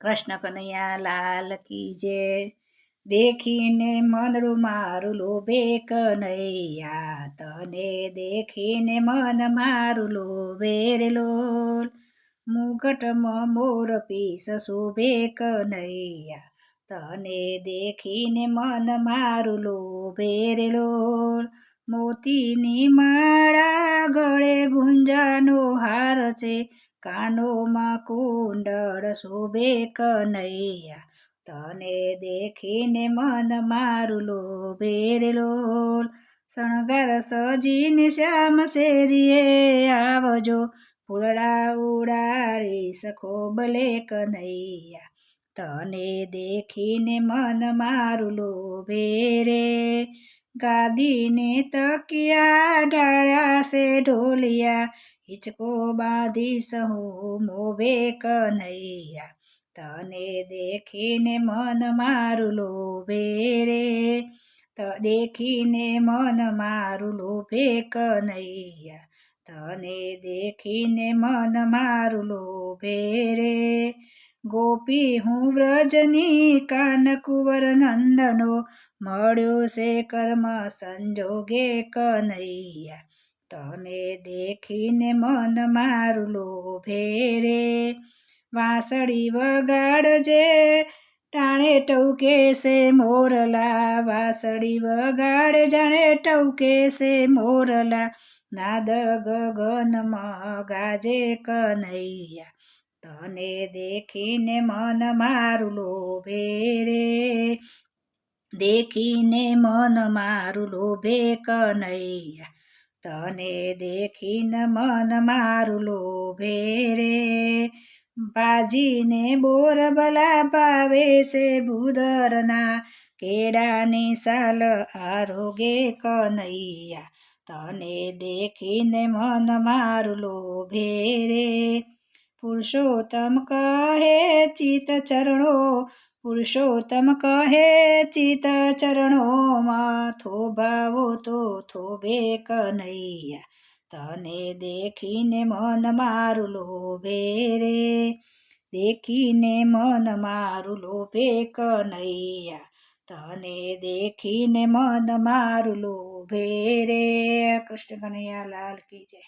કૃષ્ણ કનૈયા લાલ કી જય। દેખીને મનડું મારું લોભે કનૈયા, તને દેખીને મન મારું લોભે રે લોલ। મુગટમાં મોર પીસ શોભે કનૈયા, તને દેખીને મન મારું લોભે રે લોલ। મોતીની માળા ગળે ગુંજાનો હાર છે, કાનોમાં કુંડળ શોભે કનૈયા, તને દેખીને મન મારું લોભે રે લોલ। શણગાર સજીને શ્યામ શેરીએ આવજો, ફૂલડા ઉડાડી સખો ભલે કનૈયા, તને દેખીને મન મારું લોભે રે। ગાદીને તકિયા ઢાળ્યા છે ઢોલિયા, હિંચકો બાંધી સહુ મોભે કનૈયા, તને દેખીને મન મારું લોભે રે। દેખીને મન મારું લોભે કનૈયા, તને દેખીને મન મારું લોભે રે। ગોપી હું વ્રજની કાન કુંવર નંદનો, મળ્યો છે કર્મ સંજોગે કનૈયા, તને દેખીને મન મારું લોભે રે। વાંસળી વગાડજે ટાણે ટહુકે છે મોરલા, વાંસળી વગાડે જાણે ટહુકે છે મોરલા, નાદ ગગનમાં ગાજે કનૈયા, તને દેખીને મન મારું લોભે રે। દેખીને મન મારું લોભે કનૈયા, તને દેખીને મન મારું લોભે રે। ભાજીને બોરબલા ભાવે છે ભૂદરના, કેળાની સાલ આરોગે કનૈયા, તને દેખીને મન મારું લોભે રે। પુરુષોત્તમ કહે ચિત ચરણો, પુરુષોત્તમ કહે ચિત ચરણોમાં, થોભાવો તો થોભે કનૈયા, તને દેખીને મન મારું લોભે રે। દેખીને મન મારું લોભે કનૈયા, તને દેખીને મન મારું લોભે રે। કૃષ્ણ કનૈયા લાલ કી જય।